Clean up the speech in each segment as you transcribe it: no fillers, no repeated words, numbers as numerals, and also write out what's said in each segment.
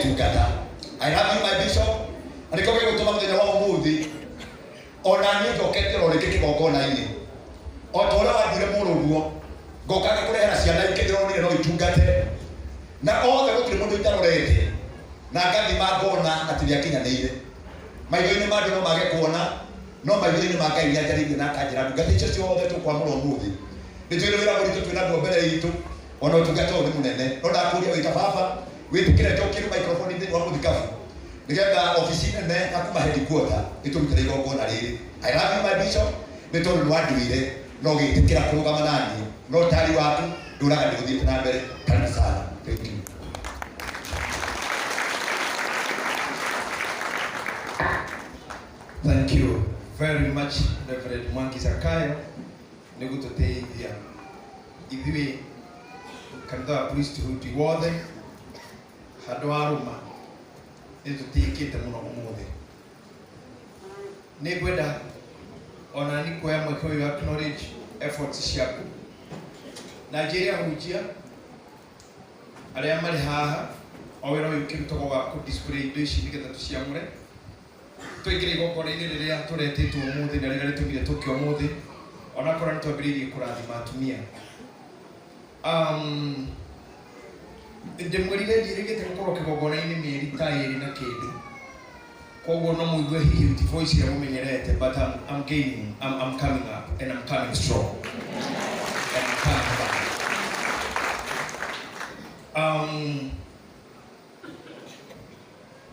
gitungata. I love you my bishop. Ani ko gutuma muthenya wa umuthi. Ona ni ndokete roreke kigongona ini. O tora wathire muruguo. Ngokaga kurehera ciana ikithirwo ni no itungate. Na othe gutire mundu itarorete. Na ngathi mangona ati yakinyanire. Maitho-ini ma andũ no mage kuona, no maitho-ini ma Ngai nĩanjarĩirie na akanjĩra ndungata icio ciothe tũkwamũra ũmũthĩ. Nĩtwĩna wĩra mũritũ twĩna guo mbere itũ, ona ũtungata ũyũ nĩ mũnene. No ndakũria wĩ ta baba, wĩtĩkĩre njokie microphone thĩinĩ wa mũthikabu, nĩgetha ofici nene na kuma headquarter ĩtũrutĩre igongona rĩrĩ. I love you my bishop, nĩ tondũ nĩwandũire na ũgĩtĩkĩra kũrũgama na niĩ, no ũtari waku ndũraga nĩgũthiĩte na mbere. Karibu sana. Thank you. Thank you very much, Reverend Mwangi Zakayo. Nigututeithia ithuĩ kanitha wa priesthood wothe handũ wa Roma nĩtũtĩkĩte mũno ũmũthĩ. Nĩngwenda ona nĩ kuoya mweke ũyũ acknowledge efforts ciaku na njĩre ahunjia arĩa marĩ haha o wĩra ũyũ ũkĩrutagwo wa kũ display indo ici nĩgetha tũciamũre twĩkĩre igongona-inĩ rĩrĩa tũretĩtwo ũmũthĩ na rĩrĩa rĩtũmire tũkĩ ũmũthĩ ona korwo nĩtwambĩrĩirie kũrathima atumia. Ndĩmwĩrire ndirĩgĩte gũkorwo kĩgongona-inĩ mĩeri ta ĩrĩ na kĩndũ, koguo no mũigue hihi ti voice ĩrĩa mũmenyerete, but I'm gaining, I'm coming up and I'm coming strong and I'm coming back.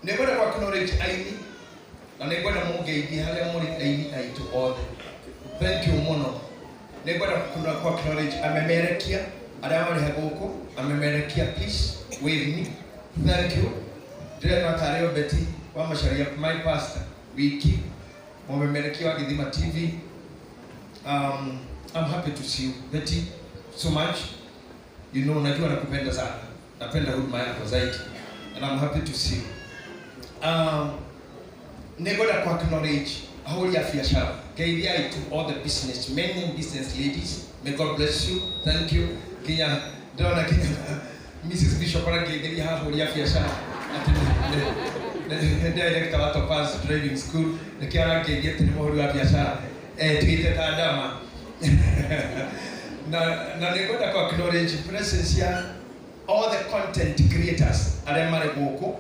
Nĩngwenda ku acknowledge aini na nĩngwenda mũngeithie harĩa mũrĩ aini aitũ othe. Thank you mũno. Nĩngwenda ku acknowledge amemerekia arĩa marĩ gũkũ, amemerekia please wave me. Thank you. Ndĩrenda tarĩo Betty wa Macharia, my pastor wiki mũmemerekia wa Githima TV. I'm happy to see you Betty so much. You know najua nakupenda sana. Napenda huduma yako zaidi and I'm happy to see you. Nĩngwenda ku acknowledge ahũri a biacara, ngeithia to all the businessmen and business ladies. May God bless you. Thank you. Kinya ndona kinya Mrs. Bishop angeithia ahũri a biacara ati director wa Topaz Driving School nikiara ngeithia tene mũhũri wa biacara twite ta ndama na nĩngwenda ku acknowledge presence ya all the content creators arĩa marĩ gũkũ.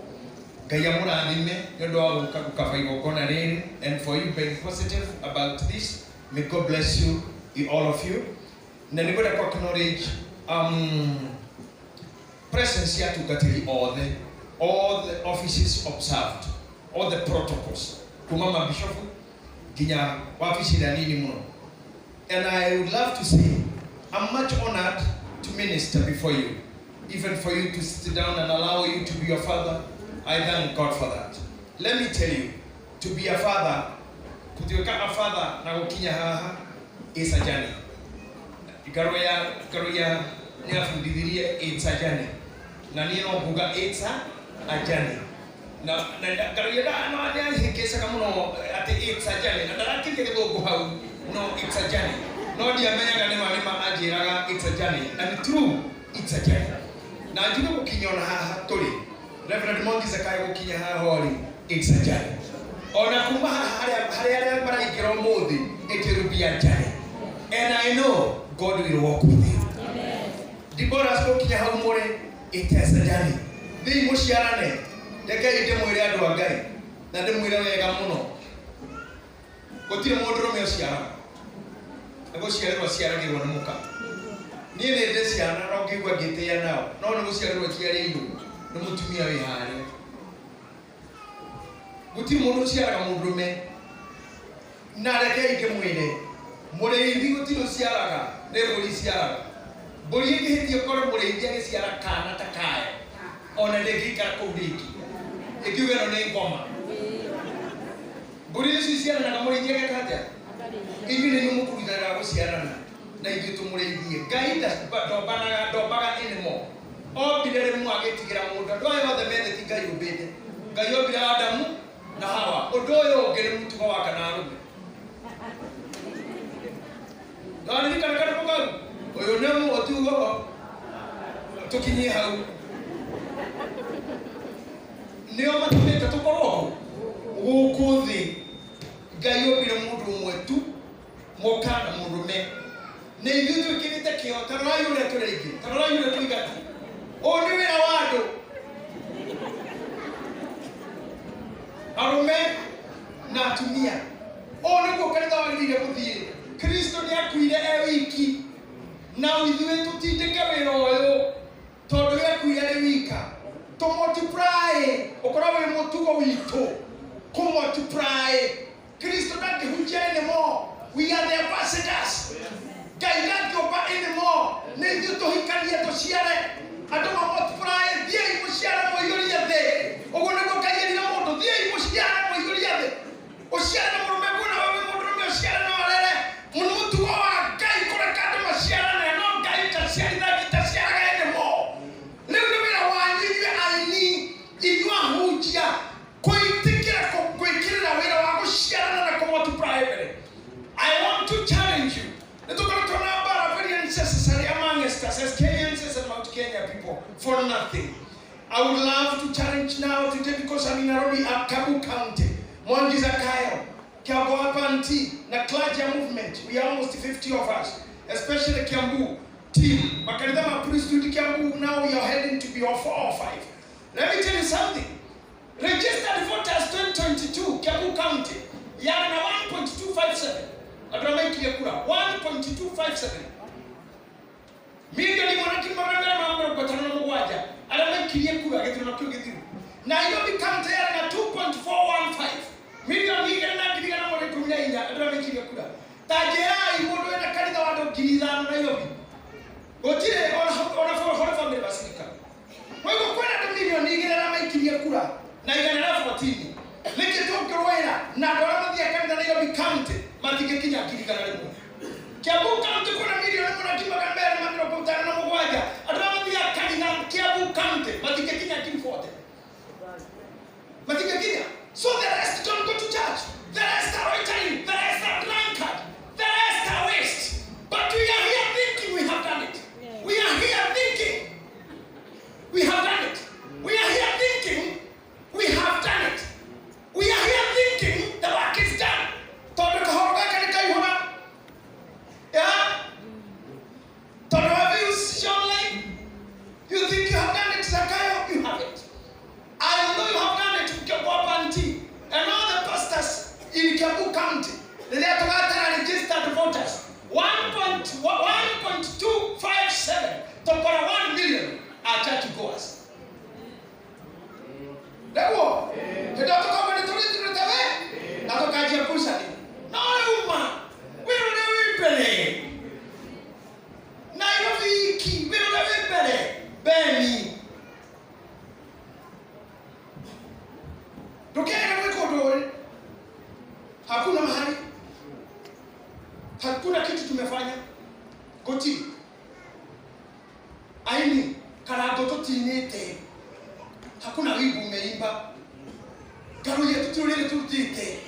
Ngai amũrathime nĩ ũndũ wa gũka gũkaba igongona rĩrĩ and for you being positive about this. May God bless you, all of you. Na nĩngwenda ku acknowledge presence ya tungatĩri othe, all the offices observed, all the protocols kuma mabishofu nginya wabici ĩrĩa nini mũno. And I would love to say I'm much honored to minister before you, even for you to sit down and allow you to be your father. I thank God for that. Let me tell you, to be a father, kutuweka a father na gukinya haha is a journey. Ikaroya ni afundithirie it's a journey. Na niĩ no kuga it's a journey. Na karoya no anya hikesa kama no ati it's a journey. Na ndarakire githungu hau no it's a journey. No ndiamenyaga nĩ mwana anjĩraga it's a journey. And true, it's a journey. Na njuga gukinya haha tũrĩ Reverend Mwangi Zakayo gukinya haha hori it's a journey. Ona kuma harĩa maraingĩra ũmũthĩ it will be a journey. And I know God will walk with you. Amen. Deborah gukinya hau mũrĩ it is a journey. Thiĩ mũciarane. Rekei ndĩmwĩre andũ a Ngai na ndĩmwĩre wega mũno. Gũtirĩ mũndũ ũrũme ũciara. Gũciarĩrwo ciaragĩrwo nĩ mũka. Niĩ nĩ ndĩ ciana no ngĩigua ngĩtĩĩa nao. No nĩ gũciarĩrwo ciarĩirwo nĩ mũtumia wĩ harĩa. Gũtirĩ mũndũ ũciaraga mũndũrũme. Na rekei ndĩmwĩre mũrĩithi gũtirĩ ũciaraga nĩ mbũri ciaraga. Mbũri ĩngĩhĩtio korwo mũrĩithi agĩciara kana ta kaya ona ndĩngĩikara kũu rĩngĩ. Ĩkiuga ĩno nĩ ngoma. Mbũri icio ciaranaga mũrĩithi ageka atĩa? Inyuĩ nĩ mũkũrutanaga gũciarana na ithuĩ tũmũrĩithie. Ngai ndombaga anymore. Ombire rĩmwe agĩtigĩra mũndũ. Andũ aya othe metheti Ngai ũmbĩte. Ngai ombire Adamu na Hawa. Ũndũ ũyũ ũngĩ nĩ mũtugo wa kana arũme. Nĩ kana kana kũkau. Ũyũ nĩ mũtugo tũkinyie hau. nio matumite tukorwo guku thi Ngai obire mundu umwe tu mokana murume ne ithu twikirite kio tarora yure turengi tarora yure tuigata o ni wira wandu arume na atumia o niguo kanitha wagirire guthie Kristo ni akuire wiki na ithuĩ tutindĩke wĩra ũyũ tondũ we akuire arĩ wika to multiply ũkorwo wĩ mũtugo witũ ku multiply Kristo ndangĩhunjia anymore. We are the ambassadors. Ngai ndangĩũmba anymore. Nĩ ithuĩ tũhikanie tũciare andũ ma multiply thiĩi mũciare mũiyũrie thĩ ũguo nĩguo Ngai erire mũndũ thiĩi mũciare mũiyũrie thĩ ũciare na mũrũme kwĩna wewe mũndũrũme ũciare na warere mũtugo wa Ngai kũreka andũ maciarane no Ngai taciarithagia anymore. Rĩu nĩ wĩra wanyu inyuĩ aini inyuĩ ahunjia kwĩtĩkĩra gwĩkĩrĩra wĩra wa gũciarana na kũmultiply mbere. I want to challenge you. Nĩtũkoretwo na mbara very unnecessary among us as Kenyans and Mount Kenya people for nothing. I would love to challenge now today because I'm in Nairobi, Kabu County, Mwangi Zakayo, Kiambu Apanti, na Clergy movement. We are almost 50 of us, especially the Kiambu team. Makanitha ma priesthood Kiambu, now we are heading to be 4 or 5. Let me tell you something. Registered voters 2022, Kiambu County, yara na 1.257. Adramaikiria kura 1.257 milioni mwanaki mabara mambo kwa tano mwaja adramaikiria kura githiro kio githiro Nairobi County yara na 2.415 milioni igana kibigana mwana 14 adramaikiria kura tajai mundu ena kanitha watu ngirithano Nairobi gotire ona family basika wewe kwenda milioni igana maikiria kura na igana na 14 nikitokirwera na ndoramathia kanitha Nairobi County matike kinya kirikana rimwe Kiambu County kuna milioni mwana kima kambere mamiro kutana na mugwaja ndoramathia kanitha Kiambu County matike kinya kirifote matike kinya so the rest don't go to church, the rest are loitering, the rest are drunkard, the rest are waste, but we are here thinking we have done it. We are here thinking we have done it. We are here thinking we have done it. We are here thinking the work is done. Todo kahoroga kanika yuhona. Yeah? Todo have you shown like you think you have done it, Zakayo? You have it. I know you have done it in Kiambu County. And all the pastors in Kiambu County, they are together registered voters. 1.257 to 1 million are churchgoers. Lewo, kidogo kama nitulitawe na tukajia kusali. Na uma, wewe unawipele. Na yoviki, wewe unawipele. Beni. Tukenda mwiko dole. Hakuna mahali. Hakuna kitu tumefanya. Koti. Aini karago totinete. Hakuna wibu umeimba. Karo yetu tulele tutite.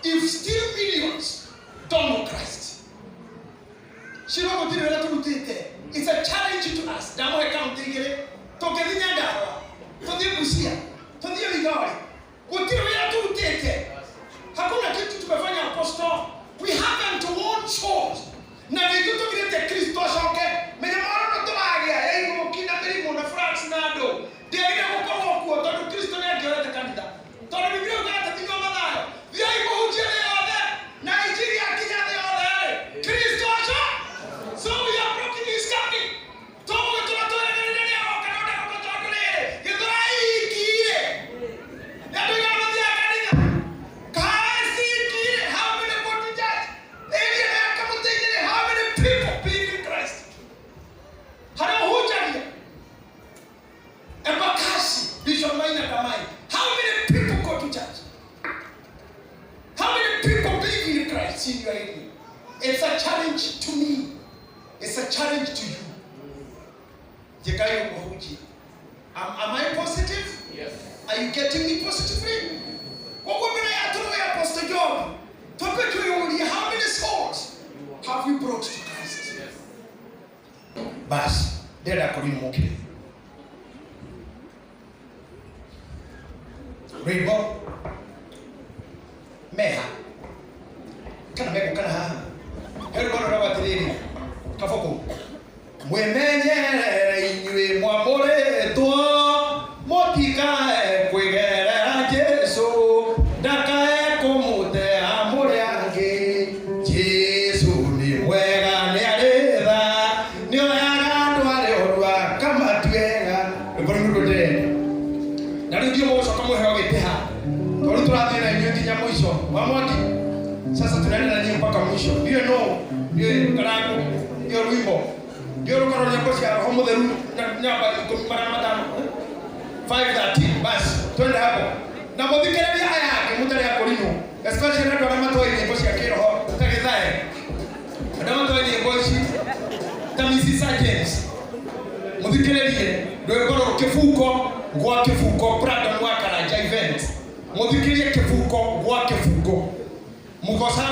If still millions don't know Christ. Shiro mutile wala tutite. It's a challenge to us. Damo account igere. Tokeni nyandawa. Todie Busia. Todie Ligawari. Mutile wala tutite. Hakuna kitu tumefanya apostle. We haven't won souls. Na vitu tukilete Kristo shoke. Menyamara na tomagia. Ei mukina merimo na France nado. Dege mukoko kwa todo Kristo ne agerete kanida. Todo Biblia ngata tingo madhayo. Vya ipo hujele yode. Nigeria kinya yode. Kristo acha. So we are broken his coming. Tomo tomato ndani ya wakana kwa chakule. Yedrai kile. Yado ya madhia kanida. Kasi kile. How many go to church? Maybe I come to tell you how many people believe in Christ. Hana hujali. Embakasi, Bishop Maina Kamai. How many people go to church? How many people believe in Christ in your area? It's a challenge to me. It's a challenge to you. Jekayo Mohuji. Am I positive? Yes. Are you getting me positively? What women are doing, Apostle Job? How many souls have you brought to Christ? Yes. Bas, deda kuri mokile. rwimbo meha kana meko kana ha hero bono rawa tiriri kafoko mwemenyere inywe mwamoretwo motikae kwigerera Jesu ndakae kumutea muri angi Jesu ni mwega ni aritha ni oyaga andu ari orwa kama twega rwimbo ndude na ndio mwocoka muheo gitiha tori turathie na inyuĩ nginya mwisho wa mwaki. Sasa tunaenda na nyinyi mpaka mwisho. Ndio ndio karago ndio rwimbo ndio rukaro nyako cia roho mutheru na nyamba 5:13 basi twende hapo na muthikĩrĩria aya yake mutari akorino especially ndio arĩa matoi nyĩmbo cia kĩroho tagithae ndio matoi nyĩmbo ici ta Mrs. James muthikĩrĩrie rwĩmbo kĩbungo gwa kĩbungo Brandon wa Karanja event muthikĩrĩrie kĩbungo gwa kĩbungo mugoca